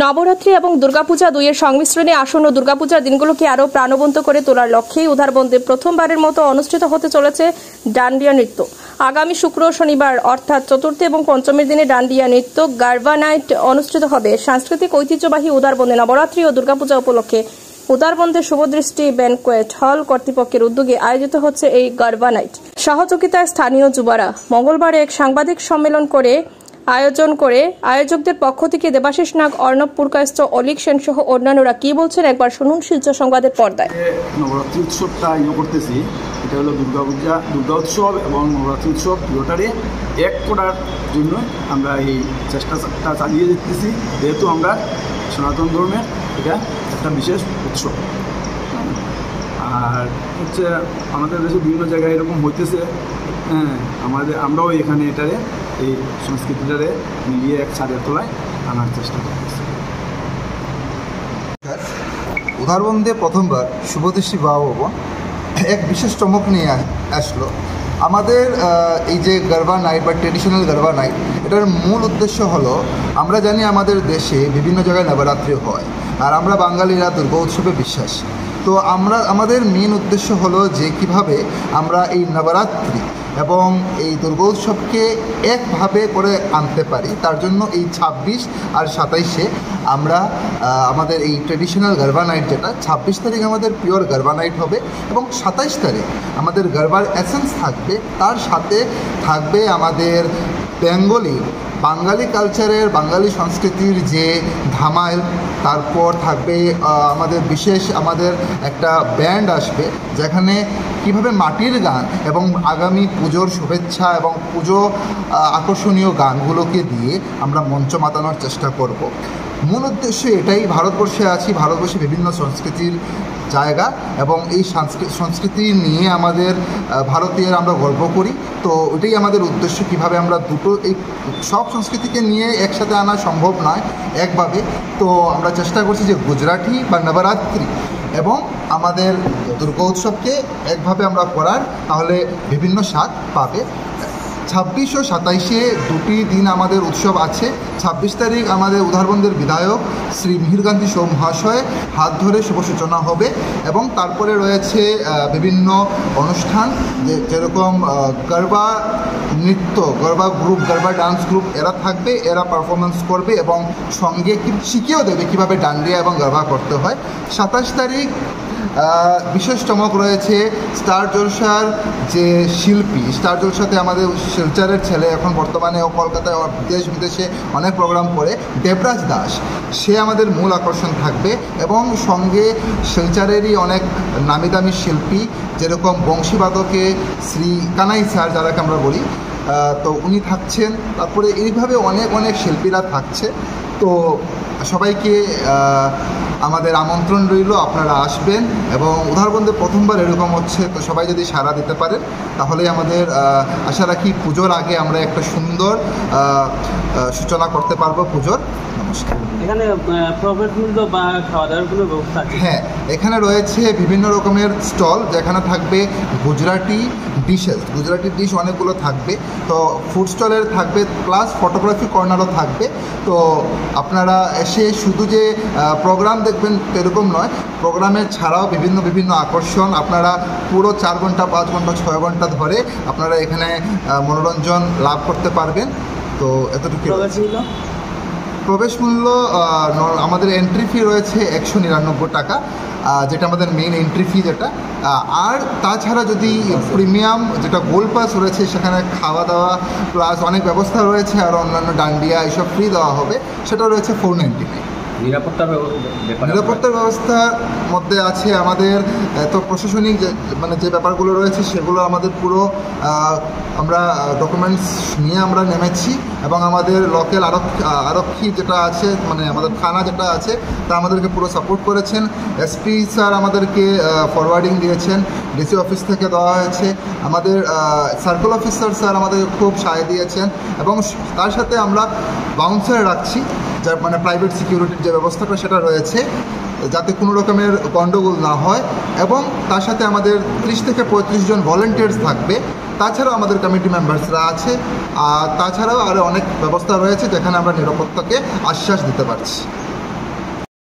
নবরাত্রি এবং দুর্গাপূজা দুইয়ের সংমিশ্রণে আসন্ন দুর্গাপূজার দিনগুলোকে আরও প্রাণবন্ত করে তোলার লক্ষ্যেই উধারবন্দে প্রথমবারের মতো অনুষ্ঠিত হতে চলেছে ডান্ডিয়া নৃত্য। আগামী শুক্র শনিবার অর্থাৎ চতুর্থী এবং পঞ্চমীর দিনে ডান্ডিয়া নৃত্য গারবা নাইট অনুষ্ঠিত হবে। সাংস্কৃতিক ঐতিহ্যবাহী উধারবন্দে নবরাত্রি ও দুর্গাপূজা উপলক্ষে উধারবন্দের শুভদৃষ্টি ব্যানকোয়েট হল কর্তৃপক্ষের উদ্যোগে আয়োজিত হচ্ছে এই গারবা নাইট। সহযোগিতায় স্থানীয় যুবরা মঙ্গলবার এক সাংবাদিক সম্মেলন আয়োজন করে আয়োজকদের পক্ষ থেকে দেবাশিস নাগ, অর্ণব পুরকায়স্থ, অলিক সেন সহ অন্যান্যরা কি বলছেন একবার শুনুন শিলচর সংবাদের পর্দায়। নবরাত্রি উৎসবটা করতেছি, এটা হলো দুর্গা উৎসব এবং নবরাত্রি উৎসব দুটোটারে এক করার জন্য আমরা এই চেষ্টাটা চালিয়ে যেতেছি, যেহেতু আমরা সনাতন ধর্মের এটা একটা বিশেষ উৎসব। আর হচ্ছে আমাদের দেশে বিভিন্ন জায়গায় এরকম হইতেছে, আমরাও এখানে এটারে এই সংস্কৃতিটারে মিলিয়ে এক ছাদের তলায় আনার চেষ্টা করতেছি। উধারবন্দে প্রথমবার শুভদৃষ্টি বাবা ভবন এক বিশেষ চমক নিয়ে আসলো। আমাদের এই যে গারবা নাইট বা ট্রেডিশনাল গারবা নাইট, এটার মূল উদ্দেশ্য হলো, আমরা জানি আমাদের দেশে বিভিন্ন জায়গায় নবরাত্রি হয়, আর আমরা বাঙালিরা দুর্গা উৎসবে বিশ্বাসী। তো আমাদের মেন উদ্দেশ্য হলো যে কিভাবে আমরা এই নবরাত্রি এবং এই দুর্গা উৎসবকে একভাবে করে আনতে পারি। তার জন্য এই 26 আর 27-এ আমরা আমাদের এই ট্রেডিশনাল গারবা নাইট, যেটা 26 তারিখ আমাদের পিওর গারবা নাইট হবে এবং 27 তারিখ আমাদের গারবার এসেন্স থাকবে, তার সাথে থাকবে আমাদের বাঙালি কালচারের, বাঙালি সংস্কৃতির যে ধামাইল, তারপর থাকবে আমাদের একটা ব্যান্ড আসবে, যেখানে কিভাবে মাটির গান এবং আগামী পুজোর শুভেচ্ছা এবং পুজো আকর্ষণীয় গানগুলোকে দিয়ে আমরা মঞ্চ মাতানোর চেষ্টা করব। মূল উদ্দেশ্য এটাই, ভারতবর্ষে আছি, ভারতবর্ষে বিভিন্ন সংস্কৃতির জায়গা এবং এই সংস্কৃতি নিয়ে আমাদের ভারতীয়রা আমরা গর্ব করি। তো এটাই আমাদের উদ্দেশ্য, কিভাবে আমরা এই সব সংস্কৃতিকে নিয়ে একসাথে আনা সম্ভব নয় একভাবে। তো আমরা চেষ্টা করছি যে গুজরাটি বা নবরাত্রি এবং আমাদের দুর্গা উৎসবকে একভাবে আমরা করার, তাহলে বিভিন্ন স্বাদ পাবে। 26 ও 27-এ দুটি দিন আমাদের উৎসব আছে। 26 তারিখ আমাদের উধারবন্দের বিধায়ক শ্রী মিহির কান্তি সৌ মহাশয় হাত ধরে শুভ সূচনা হবে এবং তারপরে রয়েছে বিভিন্ন অনুষ্ঠান, যেরকম গারবা নৃত্য, garba group, garba dance group এরা থাকবে, এরা পারফরমেন্স করবে এবং সঙ্গে শিখিয়েও দেবে কীভাবে ডান্ডিয়া এবং গারবা করতে হয়। 27 তারিখ বিশেষ চমক রয়েছে স্টার জলসার যে শিল্পী, স্টার জলসাতে আমাদের শিলচরের ছেলে, এখন বর্তমানে ও কলকাতায় দেশ বিদেশে অনেক প্রোগ্রাম করে, দেবরাজ দাস, সে আমাদের মূল আকর্ষণ থাকবে এবং সঙ্গে শিলচরেরই অনেক নামি দামি শিল্পী, যেরকম বংশীবাদকে শ্রী কানাই স্যার যারাকে আমরা বলি, তো উনি থাকছেন। তারপরে এইভাবে অনেক শিল্পীরা থাকছে। তো সবাইকে আমাদের আমন্ত্রণ রইল, আপনারা আসবেন এবং উধারবন্দে প্রথমবার এরকম হচ্ছে। তো সবাই যদি সাড়া দিতে পারেন, তাহলে আমাদের আশা রাখি পুজোর আগে আমরা একটা সুন্দর সূচনা করতে পারবো পুজোর। নমস্কার। এখানে প্রবেশ মূল্য বা খাওয়া দাওয়ার কোনো ব্যবস্থা আছে? হ্যাঁ, এখানে রয়েছে বিভিন্ন রকমের স্টল, যেখানে থাকবে গুজরাটি ডিশ অনেকগুলো থাকবে। তো ফুড স্টলের থাকবে, প্লাস ফটোগ্রাফি কর্নারও থাকবে। তো আপনারা এসে শুধু যে প্রোগ্রাম দেখবেন এরকম নয়, প্রোগ্রামের ছাড়াও বিভিন্ন আকর্ষণ আপনারা পুরো 4 ঘন্টা, 5 ঘন্টা, 6 ঘন্টা ধরে আপনারা এখানে মনোরঞ্জন লাভ করতে পারবেন। তো এতটুকু। প্রবেশ মূল্য আমাদের এন্ট্রি ফি রয়েছে 199 টাকা, যেটা আমাদের মেইন এন্ট্রি ফি যেটা। আর তাছাড়া যদি প্রিমিয়াম যেটা গোল্ড পাস রয়েছে, সেখানে খাওয়া দাওয়া প্লাস অনেক ব্যবস্থা রয়েছে, আর অন্যান্য ডান্ডিয়া এইসব ফ্রি দেওয়া হবে, সেটা রয়েছে 499। নিরাপত্তার ব্যবস্থার মধ্যে আছে আমাদের তো প্রশাসনিক যে ব্যাপারগুলো রয়েছে, সেগুলো আমাদের পুরো আমরা ডকুমেন্টস নিয়ে আমরা নেমেছি এবং আমাদের লোকাল আরক্ষী যেটা আছে, আমাদের থানা যেটা আছে, তা আমাদেরকে পুরো সাপোর্ট করেছেন। এসপি স্যার আমাদেরকে ফরওয়ার্ডিং দিয়েছেন, ডিসি অফিস থেকে দেওয়া হয়েছে, আমাদের সার্কেল অফিসার স্যার আমাদেরকে খুব সায় দিয়েছেন এবং তার সাথে আমরা বাউন্সার রাখছি, যার প্রাইভেট সিকিউরিটির যে ব্যবস্থাটা সেটা রয়েছে, যাতে কোনো রকমের গণ্ডগোল না হয়। এবং তার সাথে আমাদের 30 থেকে 35 জন ভলেন্টিয়ার্স থাকবে। তাছাড়াও আমাদের কমিটি মেম্বার্সরা আছে, আর তাছাড়াও আরও অনেক ব্যবস্থা রয়েছে, যেখানে আমরা নিরাপত্তাকে আশ্বাস দিতে পারছি।